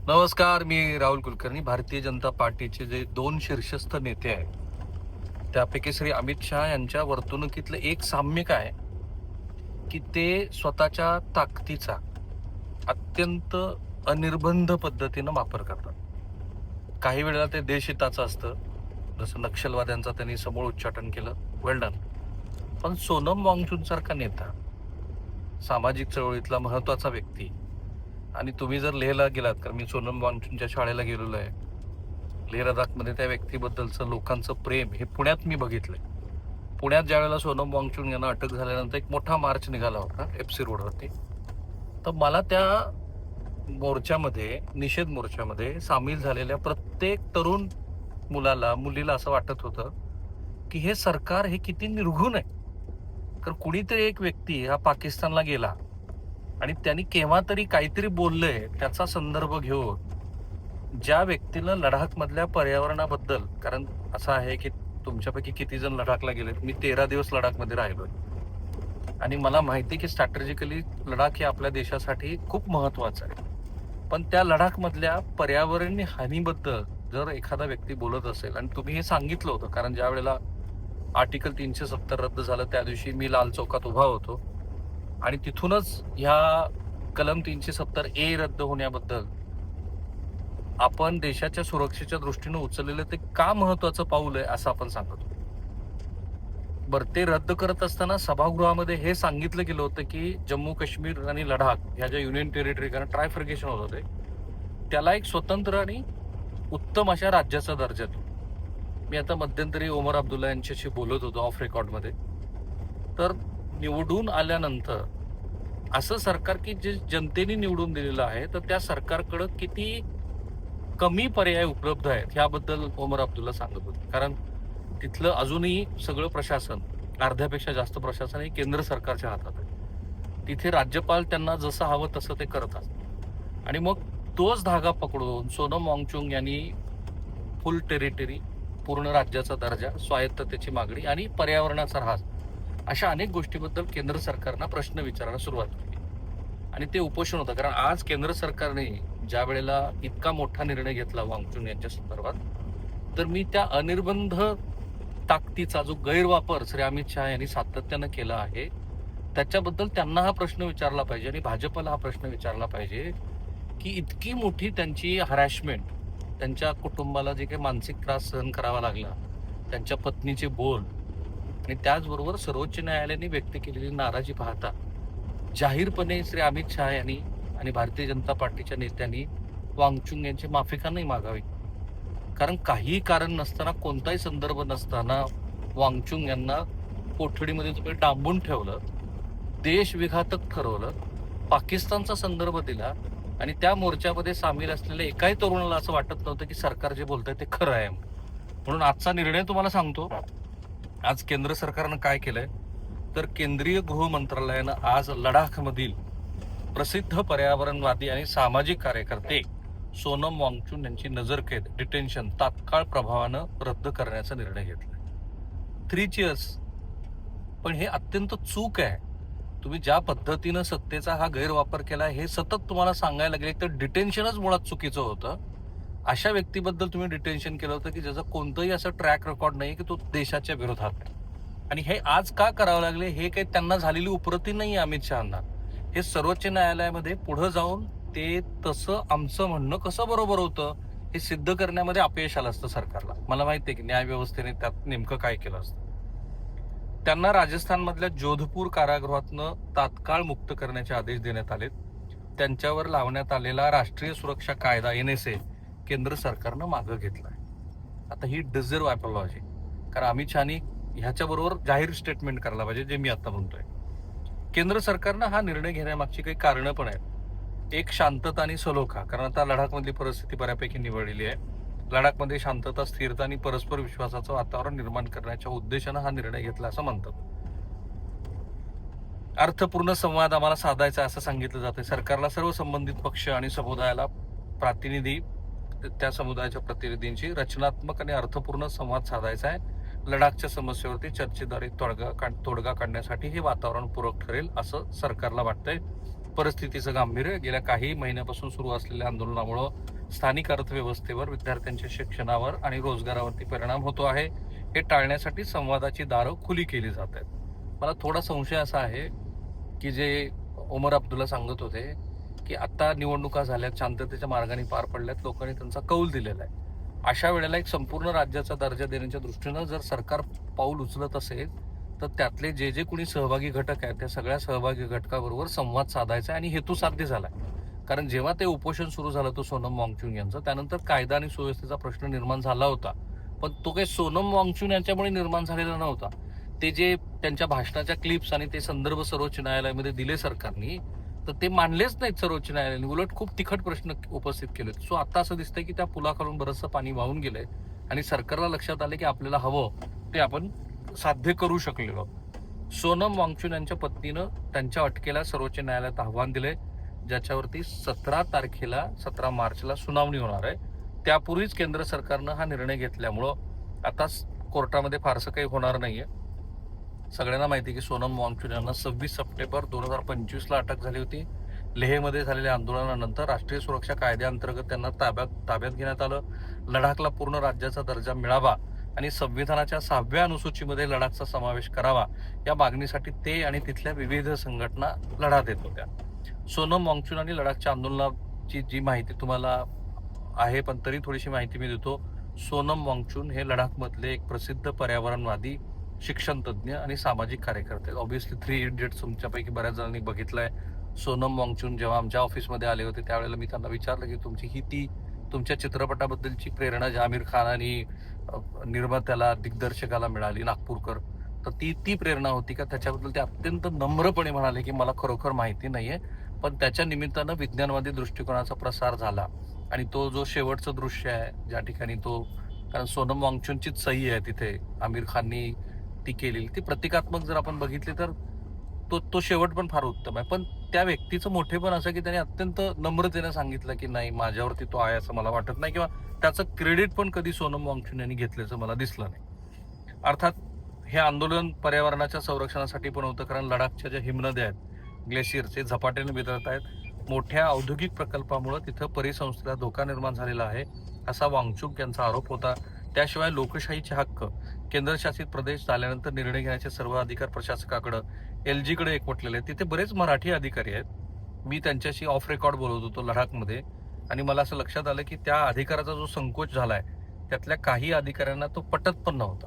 नमस्कार, मी राहुल कुलकर्णी. भारतीय जनता पार्टीचे जे दोन शीर्षस्थ नेते आहेत, त्यापैकी श्री अमित शहा यांच्या वर्तणुकीतलं एक साम्य काय आहे, की ते स्वतःच्या ताकदीचा अत्यंत अनिर्बंध पद्धतीनं वापर करतात. काही वेळेला ते देशहिताचं असतं, जसं नक्षलवाद्यांचा त्यांनी समूळ उच्चाटन केलं, वेल डन. पण सोनम वांगचुकसारखा नेता, सामाजिक चळवळीतला महत्त्वाचा व्यक्ती, आणि तुम्ही जर लेहला गेलात, कारण मी सोनम वांगचुकच्या शाळेला गेलेलो आहे. लेह लडाखमध्ये त्या व्यक्तीबद्दलचं लोकांचं प्रेम हे पुण्यात मी बघितलंय. पुण्यात ज्यावेळेला सोनम वांगचुक यांना अटक झाल्यानंतर एक मोठा मार्च निघाला होता एफसी रोडवरती. तर मला त्या मोर्चामध्ये, निषेध मोर्चामध्ये सामील झालेल्या प्रत्येक तरुण मुलीला असं वाटत होतं की हे सरकार हे किती निर्घृण आहे. तर कुणीतरी एक व्यक्ती हा पाकिस्तानला गेला आणि त्यांनी केव्हा तरी काहीतरी बोललंय त्याचा संदर्भ घेऊन ज्या व्यक्तीला लडाखमधल्या पर्यावरणाबद्दल, कारण असं आहे की तुमच्यापैकी किती जण लडाखला गेलेत, मी 13 दिवस लडाखमध्ये राहिलोय आणि मला माहिती की स्ट्रॅटेजिकली लडाख हे आपल्या देशासाठी खूप महत्वाचं आहे. पण त्या लडाखमधल्या पर्यावरणीय हानीबद्दल जर एखादा व्यक्ती बोलत असेल, आणि तुम्ही हे सांगितलं होतं, कारण ज्या वेळेला आर्टिकल 370 रद्द झालं त्या दिवशी मी लाल चौकात उभा होतो आणि तिथूनच ह्या कलम 370A रद्द होण्याबद्दल आपण देशाच्या सुरक्षेच्या दृष्टीनं उचललेलं ते का महत्वाचं पाऊल आहे असं आपण सांगत होतो. बरं, ते रद्द करत असताना सभागृहामध्ये हे सांगितलं गेलं होतं की जम्मू काश्मीर आणि लडाख ह्या ज्या युनियन टेरिटरी, कारण ट्रायफर्गेशन होत होते, त्याला एक स्वतंत्र आणि उत्तम अशा राज्याचा दर्जा देतो. मी आता मध्यंतरी ओमर अब्दुल्ला यांच्याशी बोलत होतो ऑफ रेकॉर्डमध्ये. तर निवडून आल्यानंतर असं सरकार की जे जनतेने निवडून दिलेलं आहे, तर त्या सरकारकडं किती कमी पर्याय उपलब्ध आहेत ह्याबद्दल ओमर अब्दुल्ला सांगत होते. कारण तिथलं अजूनही सगळं प्रशासन, अर्ध्यापेक्षा जास्त प्रशासन हे केंद्र सरकारच्या हातात आहे. तिथे राज्यपाल त्यांना जसं हवं तसं ते करत असतात. आणि मग तोच धागा पकडून सोनम वांगचुक यांनी फुल टेरिटरी, पूर्ण राज्याचा दर्जा, स्वायत्ततेची मागणी आणि पर्यावरणाचा ऱ्हास अशा अनेक गोष्टीबद्दल केंद्र सरकारनं प्रश्न विचारायला सुरुवात केली. आणि ते उपोषण होतं, कारण आज केंद्र सरकारने ज्या वेळेला इतका मोठा निर्णय घेतला वांगचुक यांच्या संदर्भात, तर मी त्या अनिर्बंध ताकदीचा जो गैरवापर श्री अमित शहा यांनी सातत्यानं केला आहे त्याच्याबद्दल त्यांना हा प्रश्न विचारला पाहिजे आणि भाजपला हा प्रश्न विचारला पाहिजे की इतकी मोठी त्यांची हरॅशमेंट, त्यांच्या कुटुंबाला जे काही मानसिक त्रास सहन करावा लागला, त्यांच्या पत्नीचे बोल आणि त्याचबरोबर सर्वोच्च न्यायालयाने व्यक्त केलेली नाराजी पाहता जाहीरपणे श्री अमित शहा यांनी आणि भारतीय जनता पार्टीच्या नेत्यांनी वांगचुक यांची माफी का नाही मागावी. कारण काही कारण नसताना, कोणताही संदर्भ नसताना वांगचुक यांना कोठडीमध्ये तुम्ही डांबून ठेवलं, देशविघातक ठरवलं, पाकिस्तानचा संदर्भ दिला आणि त्या मोर्चामध्ये सामील असलेल्या एकाही तरुणाला असं वाटत नव्हतं की सरकार जे बोलतंय ते खरं आहे. म्हणून आजचा निर्णय तुम्हाला सांगतो. आज केंद्र सरकारनं काय केलंय, तर केंद्रीय गृह मंत्रालयानं आज लडाखमधील प्रसिद्ध पर्यावरणवादी आणि सामाजिक कार्यकर्ते सोनम वांगचुक यांची नजरकैद, डिटेन्शन तात्काळ प्रभावानं रद्द करण्याचा निर्णय घेतला. 3 चीअर्स. पण हे अत्यंत चूक आहे. तुम्ही ज्या पद्धतीनं सत्तेचा हा गैरवापर केला हे सतत तुम्हाला सांगायला लागले, तर डिटेन्शनच मुळात चुकीचं होतं. अशा व्यक्तीबद्दल तुम्ही डिटेन्शन केलं होतं की ज्याचा कोणतंही असं ट्रॅक रेकॉर्ड नाही की तो देशाच्या विरोधात आहे. आणि हे आज का करावं लागले, हे काही त्यांना झालेली उपरती नाही अमित शहांना. हे सर्वोच्च न्यायालयामध्ये पुढे जाऊन ते तसं आमचं म्हणणं कसं बरोबर होतं हे सिद्ध करण्यामध्ये अपयश आलं असतं सरकारला. मला माहिती आहे की न्यायव्यवस्थेने त्यात नेमकं काय केलं असतं. त्यांना राजस्थानमधल्या जोधपूर कारागृहातनं तात्काळ मुक्त करण्याचे आदेश देण्यात आलेत. त्यांच्यावर लावण्यात आलेला राष्ट्रीय सुरक्षा कायदा NSA केंद्र सरकारनं मागं घेतलाय. आता ही डिझर्व अपॉलॉजी, कारण अमित शहानी ह्याच्याबरोबर जाहीर स्टेटमेंट करायला पाहिजे, जे मी आता म्हणतोय. केंद्र सरकारनं हा निर्णय घेण्यामागची काही कारणं पण आहेत. एक, शांतता आणि सलोखा, कारण आता लडाखमधली परिस्थिती बऱ्यापैकी निवडलेली आहे. लडाखमध्ये शांतता, स्थिरता आणि परस्पर विश्वासाचं वातावरण निर्माण करण्याच्या उद्देशानं हा निर्णय घेतला असं म्हणतात. अर्थपूर्ण संवाद आम्हाला साधायचा असं सांगितलं जातं. सरकारला सर्व संबंधित पक्ष आणि समुदायाला प्रतिनिधी, त्या समुदायाच्या प्रतिनिधींशी रचनात्मक आणि अर्थपूर्ण संवाद साधायचा आहे. लडाखच्या समस्येवरती चर्चेद्वारे तोडगा काढण्यासाठी हे वातावरण पूरक ठरेल असं सरकारला वाटतंय. परिस्थितीचं गांभीर्य, गेल्या काही महिन्यापासून सुरू असलेल्या आंदोलनामुळं स्थानिक अर्थव्यवस्थेवर, विद्यार्थ्यांच्या शिक्षणावर आणि रोजगारावरती परिणाम होतो आहे. हे टाळण्यासाठी संवादाची दारं खुली केली जात आहेत. मला थोडा संशय असा आहे की जे ओमर अब्दुल्ला सांगत होते की आता निवडणुका झाल्यात, शांततेच्या मार्गाने पार पडल्यात, लोकांनी त्यांचा कौल दिलेला आहे. अशा वेळेला एक संपूर्ण राज्याचा दर्जा देण्याच्या दृष्टीनं जर सरकार पाऊल उचलत असेल तर त्यातले जे जे कोणी सहभागी घटक आहेत त्या सगळ्या सहभागी घटकाबरोबर संवाद साधायचा आणि हेतू साध्य झालाय. कारण जेव्हा ते उपोषण सुरू झालं होतं सोनम वांगचुक यांचं, त्यानंतर कायदा आणि सुव्यवस्थेचा प्रश्न निर्माण झाला होता. पण तो काही सोनम वांगचुक यांच्यामुळे निर्माण झालेला नव्हता. ते जे त्यांच्या भाषणाच्या क्लिप्स आणि ते संदर्भ सर्वोच्च न्यायालयामध्ये दिले सरकारनी, तर ते मानलेच नाहीत सर्वोच्च न्यायालयाने. उलट खूप तिखट प्रश्न उपस्थित केले. सो आता असं दिसतंय की त्या पुलाखालून बरंचसं पाणी वाहून गेलंय आणि सरकारला लक्षात आलं की आपल्याला हवं ते आपण साध्य करू शकलेलो. सोनम वांगचुक यांच्या पत्नीनं त्यांच्या अटकेला सर्वोच्च न्यायालयात आव्हान दिले, ज्याच्यावरती 17 मार्चला सुनावणी होणार आहे. त्यापूर्वीच केंद्र सरकारनं हा निर्णय घेतल्यामुळं आता कोर्टामध्ये फारसं काही होणार नाहीये. सगळ्यांना माहिती आहे की सोनम वांगचुक यांना 26 सप्टेंबर 2025ला अटक झाली होती. लेहमध्ये झालेल्या आंदोलनानंतर राष्ट्रीय सुरक्षा कायद्याअंतर्गत त्यांना ताब्यात घेण्यात आलं. लडाखला पूर्ण राज्याचा दर्जा मिळावा आणि संविधानाच्या 6व्या अनुसूचीमध्ये लडाखचा समावेश करावा या मागणीसाठी ते आणि तिथल्या विविध संघटना लढा देत होत्या. सोनम वांगचुक आणि लडाखच्या आंदोलनाची जी माहिती तुम्हाला आहे, पण तरी थोडीशी माहिती मी देतो. सोनम वांगचुक हे लडाखमधले एक प्रसिद्ध पर्यावरणवादी, शिक्षण तज्ज्ञ आणि सामाजिक कार्यकर्ते. ऑब्व्हियसली 3 इडियट्स तुमच्यापैकी बऱ्याच जणांनी बघितलंय. सोनम वांगचुक जेव्हा आमच्या ऑफिसमध्ये आले होते त्यावेळेला मी त्यांना विचारलं की तुमची तुमच्या चित्रपटाबद्दलची प्रेरणा जी आमिर खान आणि निर्मात्याला, दिग्दर्शकाला मिळाली नागपूरकर, तर ती प्रेरणा होती का? त्याच्याबद्दल ते अत्यंत नम्रपणे म्हणाले की मला खरोखर माहिती नाहीये, पण त्याच्या निमित्तानं विज्ञानवादी दृष्टिकोनाचा प्रसार झाला. आणि तो जो शेवटचं दृश्य आहे ज्या ठिकाणी तो, कारण सोनम वांगचुकचीच सही आहे तिथे, आमिर खाननी ती केलेली, ती प्रतिकात्मक जर आपण बघितली तर तो शेवट पण फार उत्तम आहे. पण त्या व्यक्तीचं मोठेपण असं की त्याने अत्यंत नम्रतेने सांगितलं की नाही, माझ्यावरती तो आहे असं मला वाटत नाही, किंवा त्याचं क्रेडिट पण कधी सोनम वांगचुक यांनी घेतल्याचं मला दिसलं नाही. अर्थात हे आंदोलन पर्यावरणाच्या संरक्षणासाठी पण होतं, कारण लडाखच्या ज्या हिमनद्या आहेत, ग्लेशियरचे झपाट्याने वितळत आहेत. मोठ्या औद्योगिक प्रकल्पामुळे तिथं परिसंस्थेला धोका निर्माण झालेला आहे असा वांगचुक यांचा आरोप होता. त्याशिवाय लोकशाहीचे हक्क, केंद्रशासित प्रदेश झाल्यानंतर निर्णय घेण्याचे सर्व अधिकार प्रशासकाकडे, LGकडे एकवटलेले आहेत. तिथे बरेच मराठी अधिकारी आहेत. मी त्यांच्याशी ऑफ रेकॉर्ड बोलत होतो लडाखमध्ये, आणि मला असं लक्षात आलं की त्या अधिकाराचा जो संकोच झालाय त्यातल्या काही अधिकाऱ्यांना तो पटत पण नव्हता,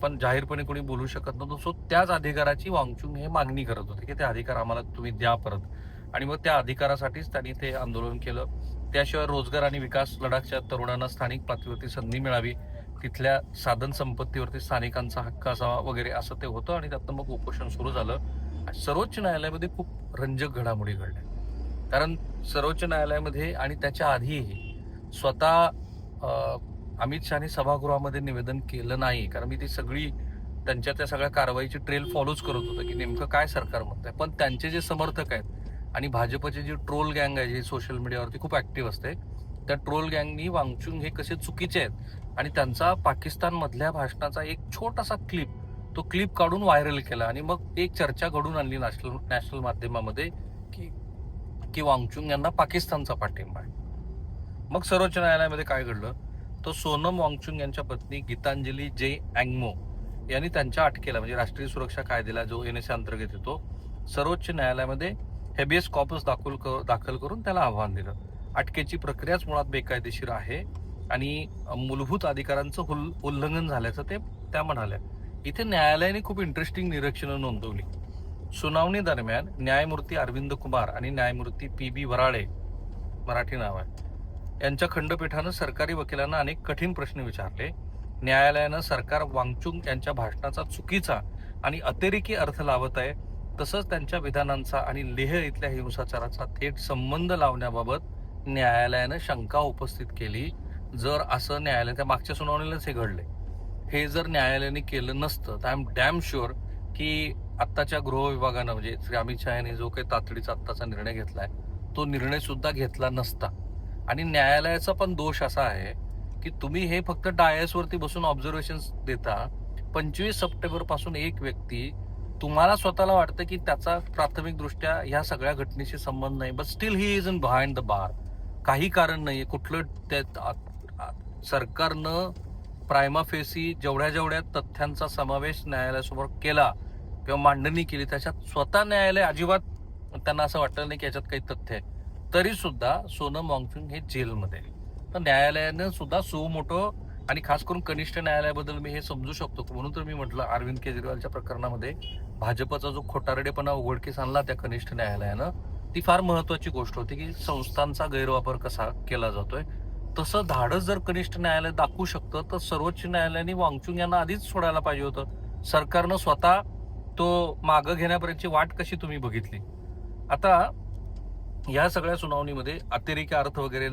पण जाहीरपणे कोणी बोलू शकत नव्हतं. सो त्याच अधिकाराची वांगचुक हे मागणी करत होते की ते अधिकार आम्हाला तुम्ही द्या परत, आणि मग त्या अधिकारासाठीच त्यांनी ते आंदोलन केलं. त्याशिवाय रोजगार आणि विकास, लडाखच्या तरुणांना स्थानिक पातळीवरती संधी मिळावी, तिथल्या साधन संपत्तीवरती स्थानिकांचा हक्क असावा वगैरे, असं ते होतं. आणि त्यातनं मग उपोषण सुरू झालं. सर्वोच्च न्यायालयामध्ये खूप रंजक घडामोडी घडल्या, कारण सर्वोच्च न्यायालयामध्ये आणि त्याच्या आधीही स्वतः अमित शहानी सभागृहामध्ये निवेदन केलं नाही, कारण मी ती सगळी त्यांच्या त्या सगळ्या कारवाईची ट्रेल फॉलोच करत होतं की नेमकं काय सरकार म्हणतंय. पण त्यांचे जे समर्थक आहेत आणि भाजपची जी ट्रोल गँग आहे, जी सोशल मीडियावरती खूप ऍक्टिव्ह असते, त्या ट्रोल गँगनी वांगचुक हे कसे चुकीचे आहेत आणि त्यांचा पाकिस्तान मधल्या भाषणाचा एक छोटासा तो क्लिप काढून व्हायरल केला, आणि मग एक चर्चा घडून आणली नॅशनल माध्यमामध्ये की वांगचुक यांना पाकिस्तानचा पाठिंबा आहे. मग सर्वोच्च न्यायालयामध्ये काय घडलं, तो सोनम वांगचुक यांच्या पत्नी गीतांजली जे अँगमो यांनी त्यांच्या अटकेला, म्हणजे राष्ट्रीय सुरक्षा कायद्याला जो NSA अंतर्गत येतो, सर्वोच्च न्यायालयामध्ये हेबियस कॉर्पस दाखल करून त्याला आव्हान दिलं. अटकेची प्रक्रियाच मुळात बेकायदेशीर आहे आणि मूलभूत अधिकारांचं उल्लंघन झाल्याचं त्या म्हणाल्या. इथे न्यायालयाने खूप इंटरेस्टिंग निरीक्षणं नोंदवली. सुनावणी दरम्यान न्यायमूर्ती अरविंद कुमार आणि न्यायमूर्ती PB वराळे, मराठी नाव आहे, यांच्या खंडपीठानं सरकारी वकिलांना अनेक कठीण प्रश्न विचारले. न्यायालयानं सरकार वांगचुक यांच्या भाषणाचा चुकीचा आणि अतिरेकी अर्थ लावत आहे, तसंच त्यांच्या विधानांचा आणि लेह इथल्या हिंसाचाराचा थेट संबंध लावण्याबाबत न्यायालयानं शंका उपस्थित केली. जर असं त्या मागच्या सुनावणीलाच हे घडले, हे जर न्यायालयाने केलं नसतं तर आय एम डॅम शुअर की आत्ताच्या गृह विभागानं, म्हणजे श्री अमित शहा यांनी जो काही तातडीचा आत्ताचा निर्णय घेतलाय, तो निर्णय सुद्धा घेतला नसता. आणि न्यायालयाचा पण दोष असा आहे की तुम्ही हे फक्त डायसवरती बसून ऑब्झर्वेशन देता. 25 सप्टेंबर पासून एक व्यक्ती तुम्हाला स्वतःला वाटतं की त्याचा प्राथमिक दृष्ट्या ह्या सगळ्या घटनेशी संबंध नाही, but still he is in behind the bar. काही कारण नाहीये कुठलं सरकारनं प्रायमा फेसी जेवढ्या तथ्यांचा समावेश न्यायालयासमोर केला किंवा मांडणी केली, त्याच्यात स्वतः न्यायालय अजिबात त्यांना असं वाटलं नाही की याच्यात काही तथ्य आहे, तरी सुद्धा सोनम वांगचुक हे जेलमध्ये. तर न्यायालयानं सुद्धा सुमोटो, आणि खास करून कनिष्ठ न्यायालयाबद्दल मी हे समजू शकतो, म्हणून तर मी म्हटलं अरविंद केजरीवालच्या प्रकरणामध्ये भाजपचा जो खोटारडेपणा उघडकीस आणला त्या कनिष्ठ न्यायालयानं, ती फार महत्वाची गोष्ट होती की संस्थांचा गैरवापर कसा केला जातोय. तसं धाडस जर कनिष्ठ न्यायालय दाखवू शकतं तर सर्वोच्च न्यायालयाने वांगचुक यांना आधीच सोडायला पाहिजे होतं. सरकारनं स्वतः तो मागं घेण्यापर्यंतची वाट कशी तुम्ही बघितली? आता या सगळ्या सुनावणीमध्ये अतिरेकी अर्थ वगैरे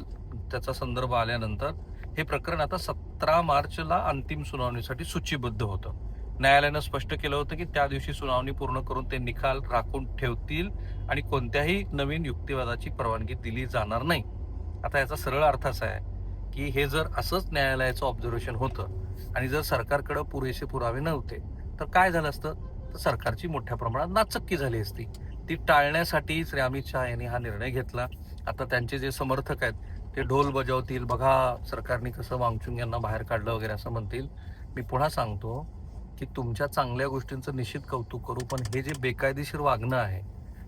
त्याचा संदर्भ आल्यानंतर हे प्रकरण आता 17 मार्चला अंतिम सुनावणीसाठी सूचीबद्ध होतं. न्यायालयानं स्पष्ट केलं होतं की त्या दिवशी सुनावणी पूर्ण करून ते निकाल राखून ठेवतील आणि कोणत्याही नवीन युक्तिवादाची परवानगी दिली जाणार नाही. आता याचा सरळ अर्थ असा आहे की हे जर असंच न्यायालयाचं ऑब्झर्वेशन होतं आणि जर सरकारकडे पुरेसे पुरावे नव्हते तर काय झालं असतं, तर सरकारची मोठ्या प्रमाणात नाचक्की झाली असती. ती टाळण्यासाठी श्री अमित शहा यांनी हा निर्णय घेतला. आता त्यांचे जे समर्थक आहेत ते ढोल बजावतील, बघा सरकारने कसं वांगचुक यांना बाहेर काढलं वगैरे असं म्हणतील. मी पुन्हा सांगतो की तुमच्या चांगल्या गोष्टींचं निश्चित कौतुक करू, पण हे जे बेकायदेशीर वागणं आहे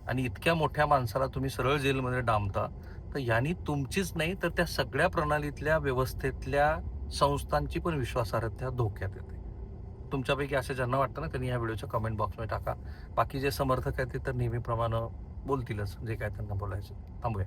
आणि इतक्या मोठ्या माणसाला तुम्ही सरळ जेलमध्ये डांबता, तर यांनी तुमचीच नाही तर त्या सगळ्या प्रणालीतल्या व्यवस्थेतल्या संस्थांची पण विश्वासार्हता धोक्यात येते. तुमच्यापैकी असे ज्यांना वाटतं ना, त्यांनी या व्हिडिओच्या कमेंट बॉक्समध्ये टाका. बाकी जे समर्थक आहेत ते तर नेहमीप्रमाणे बोलतीलच जे काय त्यांना बोलायचं. थांबूया.